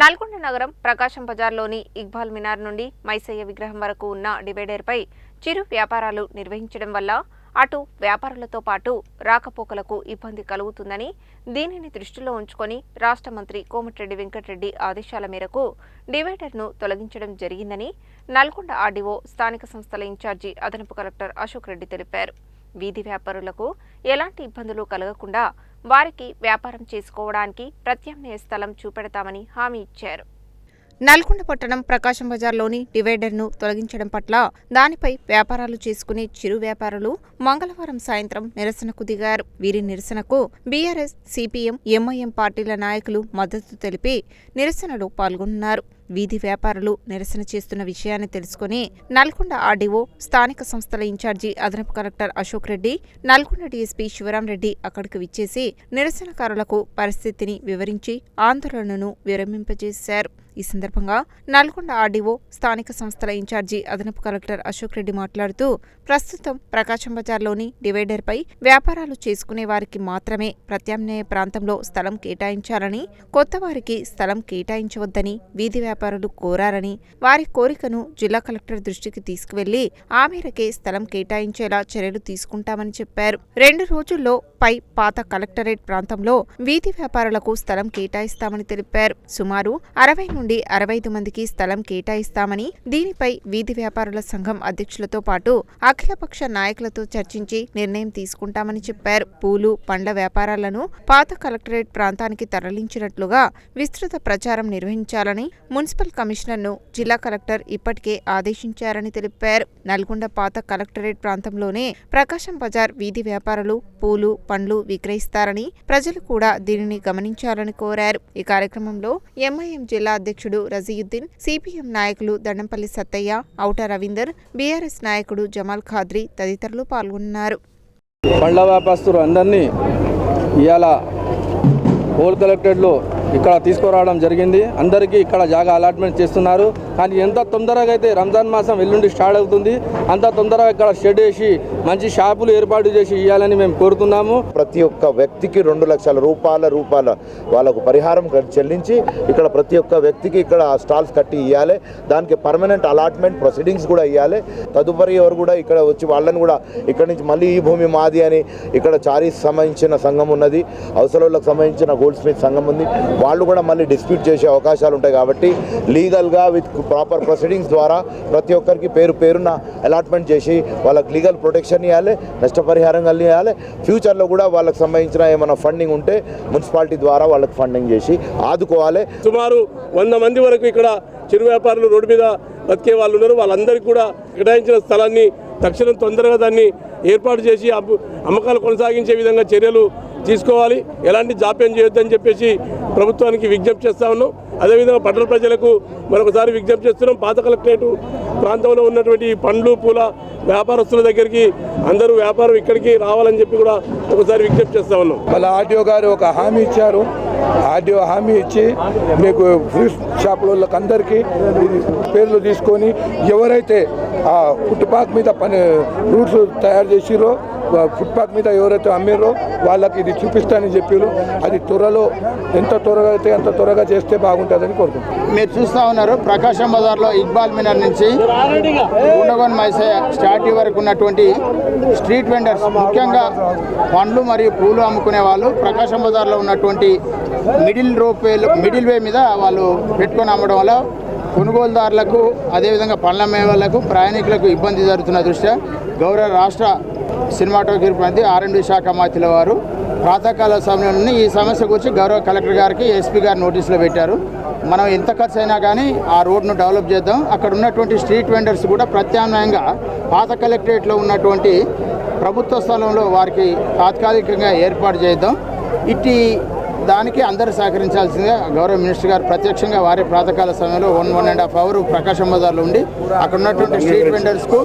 నల్గొండ నగరం ప్రకాశం బజార్లోని ఇక్బాల్ మినార్ నుండి మైసయ్య విగ్రహం వరకు ఉన్న డివైడర్పై చిరు వ్యాపారాలు నిర్వహించడం వల్ల అటు వ్యాపారులతో పాటు రాకపోకలకు ఇబ్బంది కలుగుతుందని, దీనిని దృష్టిలో ఉంచుకొని రాష్ట్ర మంత్రి కోమటిరెడ్డి వెంకటరెడ్డి ఆదేశాల మేరకు డివైడర్ను తొలగించడం జరిగిందని నల్గొండ ఆర్డీఓ స్థానిక సంస్థల ఇన్ఛార్జి అదనపు కలెక్టర్ అశోక్ రెడ్డి తెలిపారు. వీధి వ్యాపారులకు ఎలాంటి ఇబ్బందులు కలగకుండా వారికి వ్యాపారం చేసుకోవడానికి ప్రత్యామ్నాయ స్థలం చూపెడతామని హామీ ఇచ్చారు. నల్గొండ పట్టణం ప్రకాశం బజార్లోని డివైడర్ను తొలగించడం పట్ల దానిపై వ్యాపారాలు చేసుకునే చిరు వ్యాపారులు మంగళవారం సాయంత్రం నిరసనకు దిగారు. వీరి నిరసనకు బీఆర్ఎస్, సిపిఎం, ఎంఐఎం పార్టీల నాయకులు మద్దతు తెలిపి నిరసనలో పాల్గొన్నారు. వీధి వ్యాపారులు నిరసన చేస్తున్న విషయాన్ని తెలుసుకుని నల్గొండ ఆర్డీఓ స్థానిక సంస్థల ఇన్ఛార్జి అదనపు కలెక్టర్ అశోక్ రెడ్డి, నల్గొండ డీఎస్పీ శివరాం రెడ్డి అక్కడికి విచ్చేసి నిరసనకారులకు పరిస్థితిని వివరించి ఆందోళనను విరమింపజేశారు. ఈ సందర్భంగా నల్గొండ ఆర్డీఓ స్థానిక సంస్థల ఇన్ఛార్జి అదనపు కలెక్టర్ అశోక్ రెడ్డి మాట్లాడుతూ, ప్రస్తుతం ప్రకాశం బజార్లోని డివైడర్పై వ్యాపారాలు చేసుకునే వారికి మాత్రమే ప్రత్యామ్నాయ ప్రాంతంలో స్థలం కేటాయించాలని, కొత్త వారికి స్థలం కేటాయించవద్దని వీధి వ్యాపారులు కోరారని, వారి కోరికను జిల్లా కలెక్టర్ దృష్టికి తీసుకువెళ్లి ఆ మేరకే స్థలం కేటాయించేలా చర్యలు తీసుకుంటామని చెప్పారు. 2 రోజుల్లో పాత కలెక్టరేట్ ప్రాంతంలో వీధి వ్యాపారులకు స్థలం కేటాయిస్తామని తెలిపారు. సుమారు 60 నుండి 65 మందికి స్థలం కేటాయిస్తామని, దీనిపై వీధి వ్యాపారుల సంఘం అధ్యక్షులతో పాటు అఖిలపక్ష నాయకులతో చర్చించి నిర్ణయం తీసుకుంటామని చెప్పారు. పూలు, పండ్ల వ్యాపారాలను పాత కలెక్టరేట్ ప్రాంతానికి తరలించినట్లుగా విస్తృత ప్రచారం నిర్వహించాలని మున్సిపల్ కమిషనర్ను జిల్లా కలెక్టర్ ఇప్పటికే ఆదేశించారని తెలిపారు. నల్గొండ పాత కలెక్టరేట్ ప్రాంతంలోనే ప్రకాశం బజార్ వీధి వ్యాపారులు పూలు, పండ్లు విక్రయిస్తారని, ప్రజలు కూడా దీనిని గమనించాలని కోరారు. ఈ కార్యక్రమంలో ఎంఐఎం జిల్లా అధ్యక్షుడు రజీయుద్దీన్, సిపిఎం నాయకులు దండంపల్లి సత్తయ్య, ఔట రవీందర్, బీఆర్ఎస్ నాయకుడు జమాల్ ఖాద్రి తదితరులు పాల్గొన్నారు. పండ్ల వ్యాపారస్తులు అందరినీ ఇవాళ హోల్ కలెక్టరేట్లో ఇక్కడ తీసుకురావడం జరిగింది. అందరికీ ఇక్కడ జాగా అలాట్మెంట్ చేస్తున్నారు. కానీ ఎంత తొందరగా అయితే రంజాన్ మాసం ఎల్లుండి స్టార్ట్ అవుతుంది, అంత తొందరగా ఇక్కడ షెడ్ వేసి మంచి షాపులు ఏర్పాటు చేసి ఇవ్వాలని మేము కోరుతున్నాము. ప్రతి ఒక్క వ్యక్తికి 2 లక్షల రూపాయల వాళ్ళకు పరిహారం చెల్లించి ఇక్కడ ప్రతి ఒక్క వ్యక్తికి ఇక్కడ స్టాల్స్ కట్టి ఇవ్వాలి. దానికి పర్మనెంట్ అలాట్మెంట్ ప్రొసీడింగ్స్ కూడా ఇవ్వాలి. తదుపరి ఎవరు కూడా ఇక్కడ వచ్చి వాళ్ళని కూడా ఇక్కడ నుంచి మళ్ళీ ఈ భూమి మాది అని ఇక్కడ చారీస్ సంబంధించిన సంఘం ఉన్నది, అవసరాలకు సంబంధించిన గోల్డ్ స్మిత్ సంఘం ఉంది, వాళ్ళు కూడా మళ్ళీ డిస్ప్యూట్ చేసే అవకాశాలు ఉంటాయి. కాబట్టి లీగల్గా విత్ ప్రాపర్ ప్రొసీడింగ్స్ ద్వారా ప్రతి ఒక్కరికి పేరున అలాట్మెంట్ చేసి వాళ్ళకి లీగల్ ప్రొటెక్షన్ ఇవ్వాలి, నష్టపరిహారం ఇవ్వాలి. ఫ్యూచర్లో కూడా వాళ్ళకి సంబంధించిన ఏమైనా ఫండింగ్ ఉంటే మున్సిపాలిటీ ద్వారా వాళ్ళకి ఫండింగ్ చేసి ఆదుకోవాలి. సుమారు 100 మంది వరకు ఇక్కడ చిరు వ్యాపారులు రోడ్డు మీద బతికే వాళ్ళు ఉన్నారు. వాళ్ళందరికీ కూడా కేటాయించిన స్థలాన్ని తక్షణం తొందరగా దాన్ని ఏర్పాటు చేసి అమ్మకాలు కొనసాగించే విధంగా చర్యలు తీసుకోవాలి. ఎలాంటి జాప్యం చేయొద్దని చెప్పేసి ప్రభుత్వానికి విజ్ఞప్తి చేస్తా ఉన్నాం. అదేవిధంగా పట్టణ ప్రజలకు మరొకసారి విజ్ఞప్తి చేస్తున్నాం. పాత కలెక్టరేట్ ప్రాంతంలో ఉన్నటువంటి పండ్లు, పూల వ్యాపారస్తుల దగ్గరికి అందరూ వ్యాపారం ఇక్కడికి రావాలని చెప్పి కూడా ఒకసారి విజ్ఞప్తి చేస్తా ఉన్నాం. వాళ్ళ ఆర్డీఓ గారు ఒక హామీ ఇచ్చారు. ఆర్డీఓ హామీ ఇచ్చి మీకు ఫ్రూట్ షాపులకు అందరికీ పేర్లు తీసుకొని ఎవరైతే ఆ ఫుట్పాత్ మీద ఫ్రూట్స్ తయారు చేసిరో, ఫుట్పాత్ మీద ఎవరైతే అమ్మిరో వాళ్ళకి ఇది చూపిస్తానని చెప్పారు. అది త్వరలో ఎంత త్వరగా అయితే అంత త్వరగా చేస్తే బాగుంటుందని కోరుకుంటున్నాం. మీరు చూస్తూ ఉన్నారు ప్రకాశం బజార్లో ఇక్బాల్ మినార్ నుంచి గుండగోన్ మైసయ్య స్టాట్యూ వరకు ఉన్నటువంటి స్ట్రీట్ వెండర్స్, ముఖ్యంగా పండ్లు మరియు పూలు అమ్ముకునే వాళ్ళు ప్రకాశం బజార్లో ఉన్నటువంటి మిడిల్ వే మీద వాళ్ళు పెట్టుకొని అమ్మడం వల్ల కొనుగోలుదారులకు, అదేవిధంగా పండ్ల మేళలకు, ప్రయాణికులకు ఇబ్బంది జరుగుతున్న దృష్ట్యా గౌరవ రాష్ట్ర సినిమాటోగ్రఫీ మంత్రి R&D శాఖ మంత్రుల వారు ప్రాతకాల సమయంలో ఈ సమస్య గురించి గౌరవ కలెక్టర్ గారికి, ఎస్పీ గారు నోటీసులు పెట్టారు. మనం ఎంత ఖర్చు అయినా కానీ ఆ రోడ్ను డెవలప్ చేద్దాం. అక్కడ ఉన్నటువంటి స్ట్రీట్ వెండర్స్ కూడా ప్రత్యామ్నాయంగా పాత కలెక్టరేట్లో ఉన్నటువంటి ప్రభుత్వ స్థలంలో వారికి తాత్కాలికంగా ఏర్పాటు చేద్దాం. ఇట్టి దానికి అందరూ సహకరించాల్సిందిగా గౌరవ మినిస్టర్ గారు ప్రత్యక్షంగా వారి ప్రాతకాల సమయంలో 1.5 అవర్ ప్రకాశం బజార్లో ఉండి అక్కడ ఉన్నటువంటి స్ట్రీట్ వెండర్స్కు,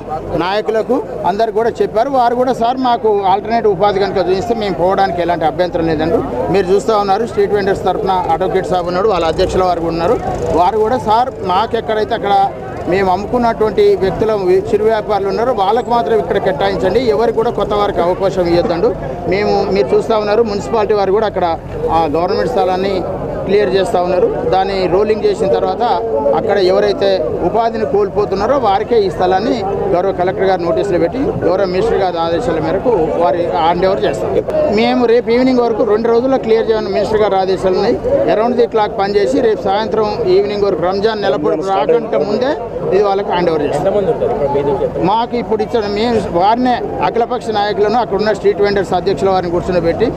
నాయకులకు అందరు కూడా చెప్పారు. వారు కూడా సార్ మాకు ఆల్టర్నేటివ్ ఉపాధి కనుక చూపిస్తే మేము పోవడానికి ఎలాంటి అభ్యంతరం లేదంటూ మీరు చూస్తూ ఉన్నారు. స్ట్రీట్ వెండర్స్ తరఫున అడ్వకేట్ సాబ్ ఉన్నాడు, వాళ్ళ అధ్యక్షుల వారు కూడా ఉన్నారు. వారు కూడా సార్ మాకెక్కడైతే అక్కడ మేము అమ్ముకున్నటువంటి వ్యక్తుల చిరు వ్యాపారులు ఉన్నారో వాళ్ళకు మాత్రం ఇక్కడ కేటాయించండి, ఎవరికి కూడా కొత్త వారికి అవకాశం ఇవ్వద్దండు. మీరు చూస్తూ ఉన్నారు మున్సిపాలిటీ వారు కూడా అక్కడ ఆ గవర్నమెంట్ స్థలాన్ని క్లియర్ చేస్తూ ఉన్నారు. దాన్ని రోలింగ్ చేసిన తర్వాత అక్కడ ఎవరైతే ఉపాధిని కోల్పోతున్నారో వారికే ఈ స్థలాన్ని గౌరవ కలెక్టర్ గారు నోటీసులు పెట్టి గౌరవ మినిస్టర్ గారి ఆదేశాల మేరకు వారి హ్యాండ్ ఓవర్ చేస్తాం. మేము రేపు ఈవినింగ్ వరకు 2 రోజుల్లో క్లియర్ చేయమని మినిస్టర్ గారు ఆదేశాలు ఉన్నాయి. అరౌండ్ ది క్లాక్ పనిచేసి రేపు సాయంత్రం ఈవినింగ్ వరకు రంజాన్ నెలపొడుపు రాకంటే ముందే ఇది వాళ్ళకి హ్యాండ్ ఓవర్ చేస్తాం. మాకు ఇప్పుడు ఇచ్చిన మేము వారినే అఖిలపక్ష నాయకులను అక్కడున్న స్ట్రీట్ వెండర్స్ అధ్యక్షుల వారిని కూర్చోబెట్టి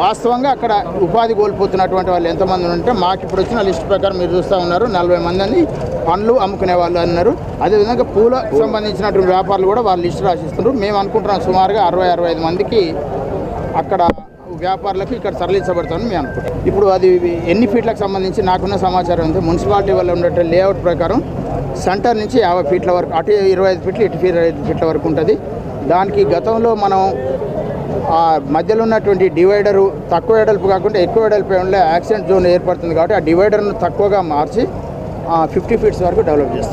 వాస్తవంగా అక్కడ ఉపాధి కోల్పోతున్నటువంటి వాళ్ళు ఎంతమంది ఉంటే మాకు ఇప్పుడు వచ్చిన లిస్ట్ ప్రకారం మీరు చూస్తూ ఉన్నారు 40 మంది పండ్లు అమ్ముకునే వాళ్ళు అన్నారు. అదేవిధంగా పూలకు సంబంధించినటువంటి వ్యాపారులు కూడా వాళ్ళు లిస్ట్ రాసిస్తున్నారు. మేము అనుకుంటున్నాం సుమారుగా 60-65 మందికి అక్కడ వ్యాపారులకు ఇక్కడ తరలించబడతామని మేము అనుకుంటాం. ఇప్పుడు అది ఎన్ని ఫీట్లకు సంబంధించి నాకున్న సమాచారం ఉంది. మున్సిపాలిటీ వల్ల ఉండే లేఅవుట్ ప్రకారం సెంటర్ నుంచి 50 ఫీట్ల వరకు, అటు 25 ఫీట్లు ఇటు 25 ఫీట్ల వరకు ఉంటుంది. దానికి గతంలో మనం ఆ మధ్యలో ఉన్నటువంటి డివైడరు తక్కువ వెడల్పు కాకుండా ఎక్కువ వెడల్పు యాక్సిడెంట్ జోన్ ఏర్పడుతుంది కాబట్టి ఆ డివైడర్ను తక్కువగా మార్చి 50 ఫీట్స్ వరకు డెవలప్ చేస్తాం.